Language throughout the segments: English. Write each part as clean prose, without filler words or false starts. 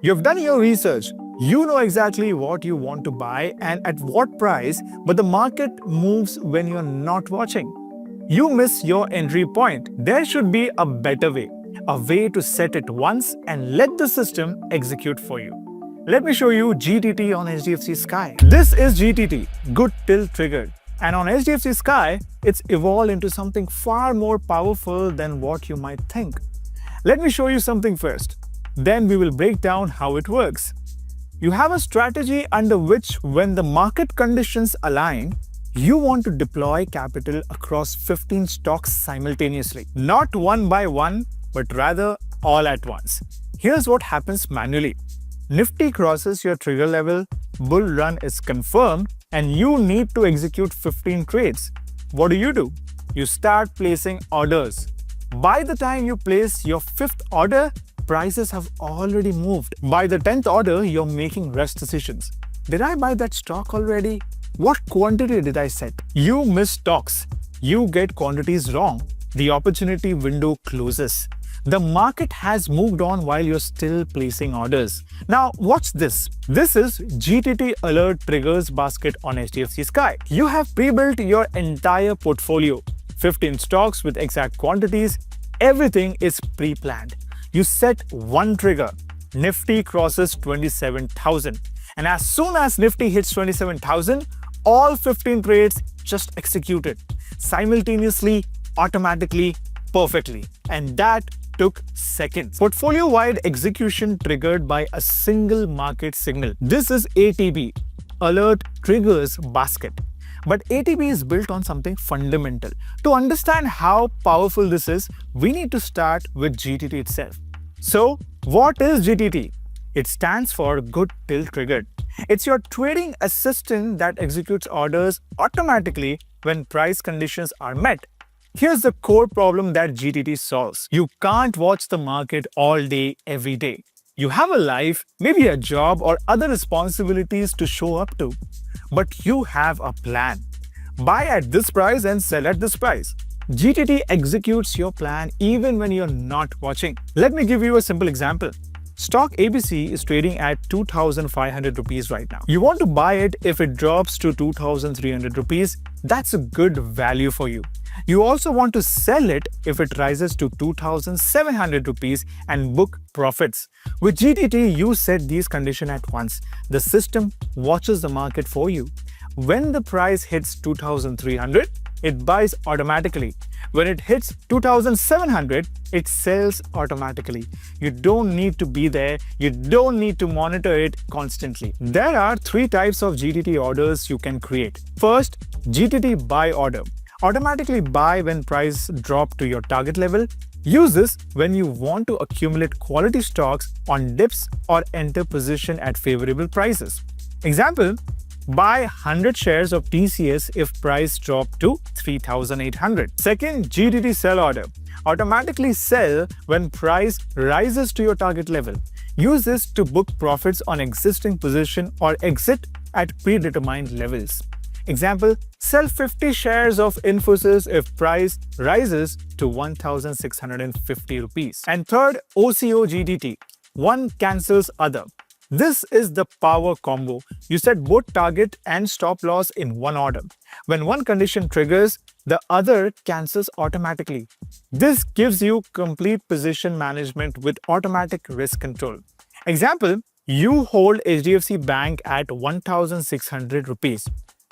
You've done your research. You know exactly what you want to buy and at what price, but the market moves when you're not watching. You miss your entry point. There should be a way to set it once and let the system execute for you. Let me show you GTT on HDFC Sky. This is GTT, good till triggered. And on HDFC Sky, it's evolved into something far more powerful than what you might think. Let me show you something first. Then we will break down how it works. You have a strategy under which, when the market conditions align, you want to deploy capital across 15 stocks simultaneously. Not one by one, but rather all at once. Here's what happens manually. Nifty crosses your trigger level, bull run is confirmed, and you need to execute 15 trades. What do? You start placing orders. By the time you place your 5th order, prices have already moved. By the 10th order, you're making rush decisions. Did I buy that stock already? What quantity did I set? You miss stocks. You get quantities wrong. The opportunity window closes. The market has moved on while you're still placing orders. Now, watch this. This is GTT Alert Triggers Basket on HDFC Sky. You have pre-built your entire portfolio. 15 stocks with exact quantities. Everything is pre-planned. You set one trigger. Nifty crosses 27,000. And as soon as Nifty hits 27,000, all 15 trades just executed. Simultaneously, automatically, perfectly. And that took seconds. Portfolio-wide execution triggered by a single market signal. This is ATB, Alert Triggers Basket. But ATB is built on something fundamental. To understand how powerful this is, we need to start with GTT itself. So, what is GTT? It stands for Good Till Triggered. It's your trading assistant that executes orders automatically when price conditions are met. Here's the core problem that GTT solves. You can't watch the market all day, every day. You have a life, maybe a job or other responsibilities to show up to. But you have a plan. Buy at this price and sell at this price. GTT executes your plan even when you're not watching. Let me give you a simple example. Stock ABC is trading at 2,500 rupees right now. You want to buy it if it drops to 2,300 rupees. That's a good value for you. You also want to sell it if it rises to 2,700 rupees and book profits. With GTT, you set these conditions at once. The system watches the market for you. When the price hits 2,300, it buys automatically. When it hits 2,700, it sells automatically. You don't need to be there. You don't need to monitor it constantly. There are 3 types of GTT orders you can create. First, GTT buy order. Automatically buy when price drop to your target level. Use this when you want to accumulate quality stocks on dips or enter position at favorable prices. Example, buy 100 shares of TCS if price drop to 3,800. Second, GTT sell order. Automatically sell when price rises to your target level. Use this to book profits on existing position or exit at predetermined levels. Example, sell 50 shares of Infosys if price rises to 1,650 rupees. And third, OCO GTT. One cancels other. This is the power combo. You set both target and stop loss in one order. When one condition triggers, the other cancels automatically. This gives you complete position management with automatic risk control. Example, you hold HDFC Bank at 1,600 rupees.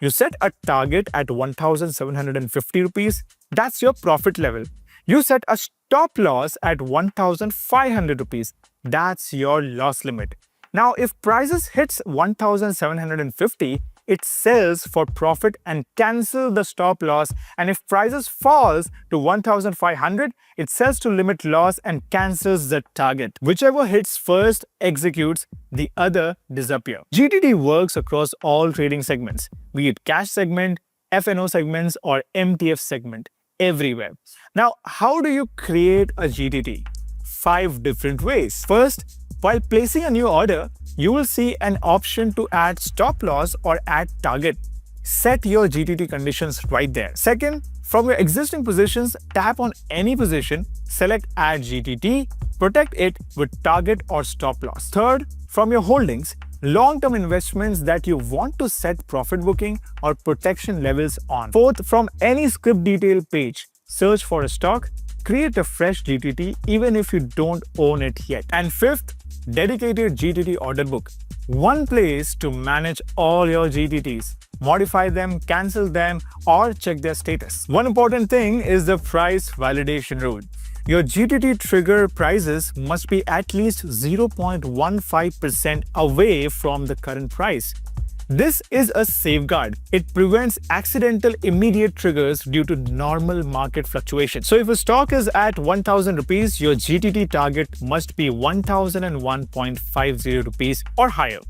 You set a target at 1,750 rupees. That's your profit level. You set a stop loss at 1,500 rupees. That's your loss limit. Now, if prices hits 1,750, it sells for profit and cancel the stop loss. And if prices falls to 1,500, it sells to limit loss and cancels the target. Whichever hits first executes, the other disappear. GTT works across all trading segments, be it cash segment, FNO segments, or MTF segment, everywhere. Now, how do you create a GTT? 5 different ways. First, while placing a new order, you will see an option to add stop loss or add target. Set your GTT conditions right there. Second, From your existing positions, tap on any position, select Add GTT, protect it with target or stop loss. Third, from your holdings, long-term investments that you want to set profit booking or protection levels on. Fourth, from any script detail page, search for a stock, create a fresh GTT even if you don't own it yet. And fifth, dedicated GTT order book. One place to manage all your GTTs. Modify them, cancel them, or check their status. One important thing is the price validation rule. Your GTT trigger prices must be at least 0.15% away from the current price. This is a safeguard. It prevents accidental immediate triggers due to normal market fluctuations. So if a stock is at 1000 rupees, your GTT target must be 1001.50 rupees or higher.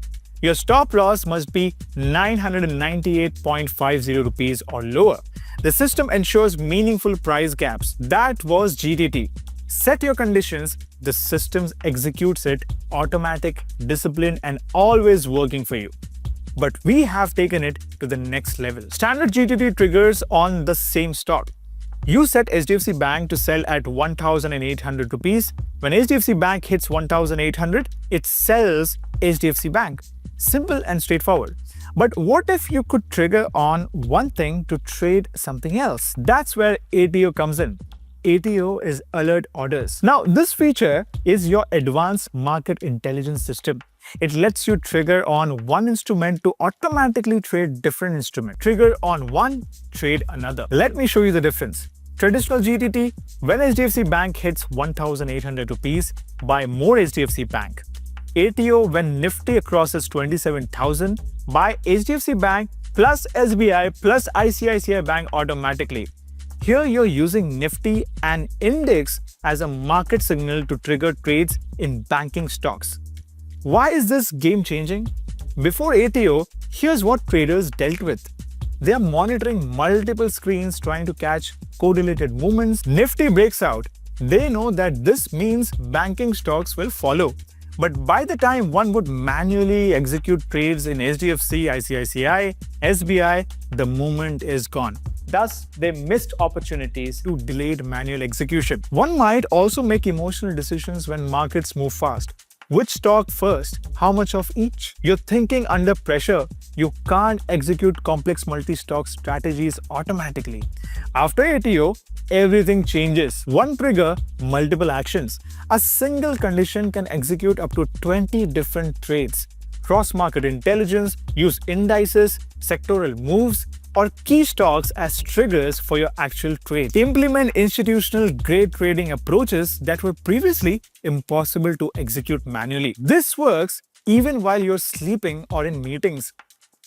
Your stop loss must be 998.50 rupees or lower. The system ensures meaningful price gaps. That was GTT. Set your conditions, the system executes it, automatic, disciplined, and always working for you. But we have taken it to the next level. Standard GTT triggers on the same stock. You set HDFC Bank to sell at 1,800 rupees. When HDFC Bank hits 1,800, it sells HDFC Bank. Simple and straightforward. But what if you could trigger on one thing to trade something else? That's where ATO comes in. ATO is Alert Orders. Now, this feature is your advanced market intelligence system. It lets you trigger on one instrument to automatically trade different instrument. Trigger on one, trade another. Let me show you the difference. Traditional GTT, when HDFC Bank hits 1,800 rupees, buy more HDFC Bank. ATO, when Nifty crosses 27,000, buy HDFC Bank plus SBI plus ICICI Bank automatically. Here you're using Nifty and index as a market signal to trigger trades in banking stocks. Why is this game changing? Before ATO, here's what traders dealt with. They are monitoring multiple screens trying to catch correlated movements. Nifty breaks out. They know that this means banking stocks will follow. But by the time one would manually execute trades in HDFC, ICICI, SBI, the movement is gone. Thus, they missed opportunities to delayed manual execution. One might also make emotional decisions when markets move fast. Which stock first? How much of each? You're thinking under pressure. You can't execute complex multi-stock strategies automatically. After ATO, everything changes. One trigger, multiple actions. A single condition can execute up to 20 different trades. Cross-market intelligence, use indices, sectoral moves, or key stocks as triggers for your actual trade. Implement institutional-grade trading approaches that were previously impossible to execute manually. This works even while you're sleeping or in meetings.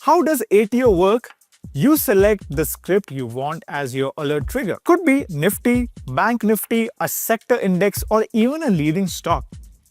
How does ATO work? You select the script you want as your alert trigger. Could be Nifty, Bank Nifty, a sector index, or even a leading stock.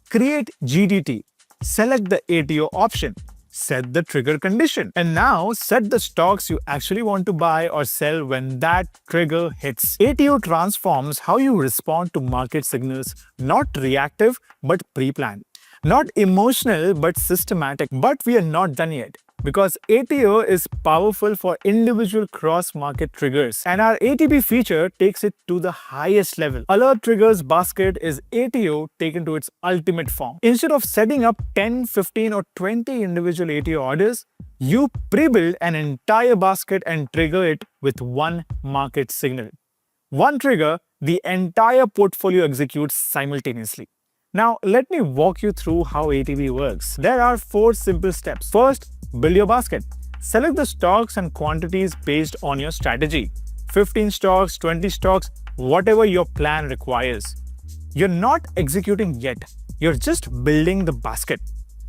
Create GTT. Select the ATO option. Set the trigger condition. And now set the stocks you actually want to buy or sell when that trigger hits. ATO transforms how you respond to market signals, not reactive but pre-planned. Not emotional but systematic. But we are not done yet, because ATO is powerful for individual cross-market triggers, and our ATP feature takes it to the highest level. Alert Triggers Basket is ATO taken to its ultimate form. Instead of setting up 10, 15 or 20 individual ATO orders, you pre-build an entire basket and trigger it with one market signal. One trigger, the entire portfolio executes simultaneously. Now, let me walk you through how ATP works. There are 4 simple steps. First, build your basket. Select the stocks and quantities based on your strategy. 15 stocks, 20 stocks, whatever your plan requires. You're not executing yet. You're just building the basket.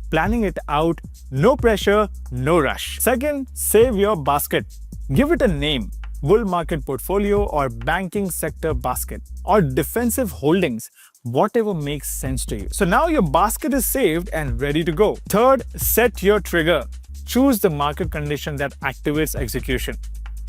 Planning it out, no pressure, no rush. Second, save your basket. Give it a name. Bull market portfolio or banking sector basket or defensive holdings, whatever makes sense to you. So now your basket is saved and ready to go. Third, set your trigger. Choose the market condition that activates execution.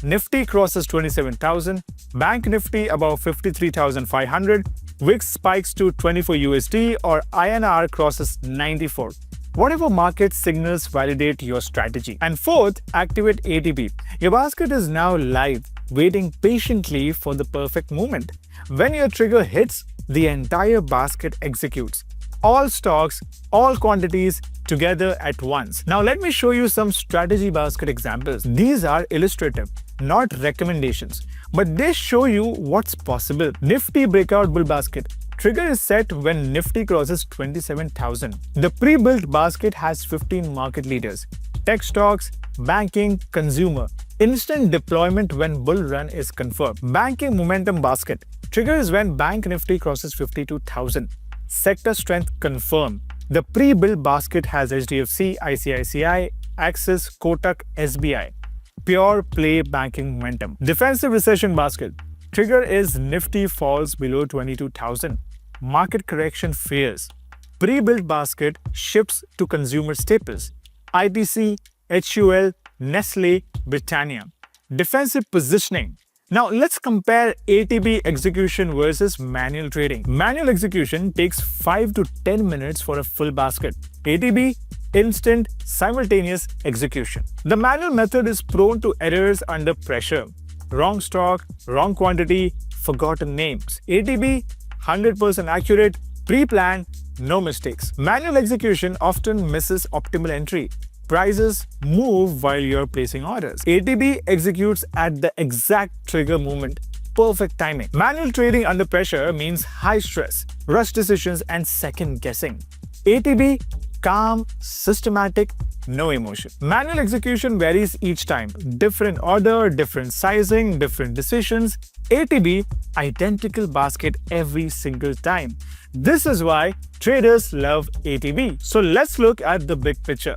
Nifty crosses 27,000, Bank Nifty above 53,500, VIX spikes to 24 USD or INR crosses 94. Whatever market signals validate your strategy. And fourth, activate ATP. Your basket is now live. waiting patiently for the perfect moment. When your trigger hits, the entire basket executes. All stocks, all quantities together at once. Now let me show you some strategy basket examples. These are illustrative, not recommendations, but they show you what's possible. Nifty breakout bull basket. Trigger is set when Nifty crosses 27,000. The pre-built basket has 15 market leaders. Tech stocks, banking, consumer. Instant deployment when bull run is confirmed. Banking momentum basket. Trigger is when Bank Nifty crosses 52,000. Sector strength confirmed. The pre-built basket has HDFC, ICICI, Axis, Kotak, SBI. Pure play banking momentum. Defensive recession basket. Trigger is Nifty falls below 22,000. Market correction fears. Pre-built basket shifts to consumer staples. ITC, HUL, Nestle, Britannia. Defensive positioning. Now let's compare ATB execution versus manual trading. Manual execution takes 5 to 10 minutes for a full basket. ATB, instant, simultaneous execution. The manual method is prone to errors under pressure. Wrong stock, wrong quantity, forgotten names. ATB, 100% accurate, pre-planned, no mistakes. Manual execution often misses optimal entry. Prices move while you're placing orders. ATB executes at the exact trigger moment. Perfect timing. Manual trading under pressure means high stress, rush decisions, and second guessing. ATB, calm, systematic, no emotion. Manual execution varies each time. Different order, different sizing, different decisions. ATB, identical basket every single time. This is why traders love ATB. So let's look at the big picture.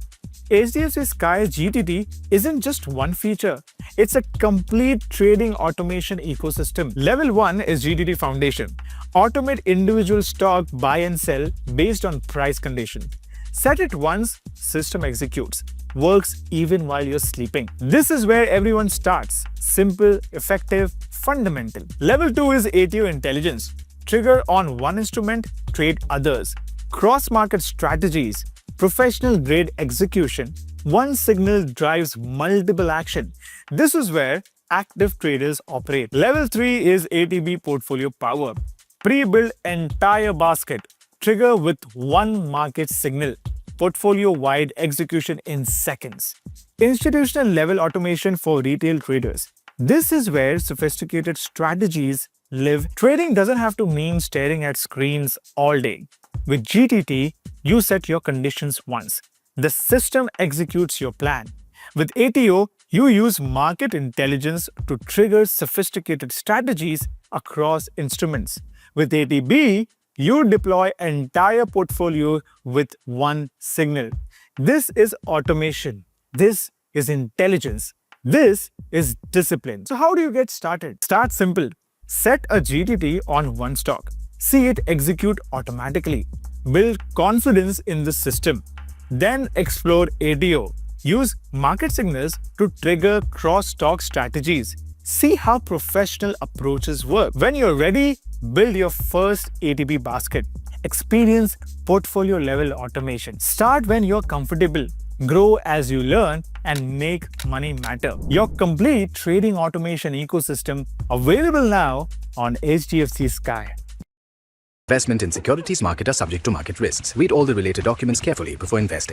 HDFC SKY GTT isn't just one feature. It's a complete trading automation ecosystem. Level 1 is GTT Foundation. Automate individual stock buy and sell based on price condition. Set it once, system executes. Works even while you're sleeping. This is where everyone starts. Simple, effective, fundamental. Level 2 is ATO intelligence. Trigger on one instrument, trade others. Cross-market strategies. Professional grade execution. One signal drives multiple action. This is where active traders operate. Level 3 is ATB portfolio power. Pre-build entire basket. Trigger with one market signal. Portfolio-wide execution in seconds. Institutional level automation for retail traders. This is where sophisticated strategies live. Trading doesn't have to mean staring at screens all day. With GTT, you set your conditions once. The system executes your plan. With ATO, you use market intelligence to trigger sophisticated strategies across instruments. With ATB, you deploy entire portfolio with one signal. This is automation. This is intelligence. This is discipline. So how do you get started? Start simple. Set a GTT on one stock. See it execute automatically. Build confidence in the system. Then explore ATO. Use market signals to trigger cross-stock strategies. See how professional approaches work. When you're ready, build your first ATB basket. Experience portfolio level automation. Start when you're comfortable. Grow as you learn and make money matter. Your complete trading automation ecosystem available now on HDFC SKY. Investment in securities market are subject to market risks. Read all the related documents carefully before investing.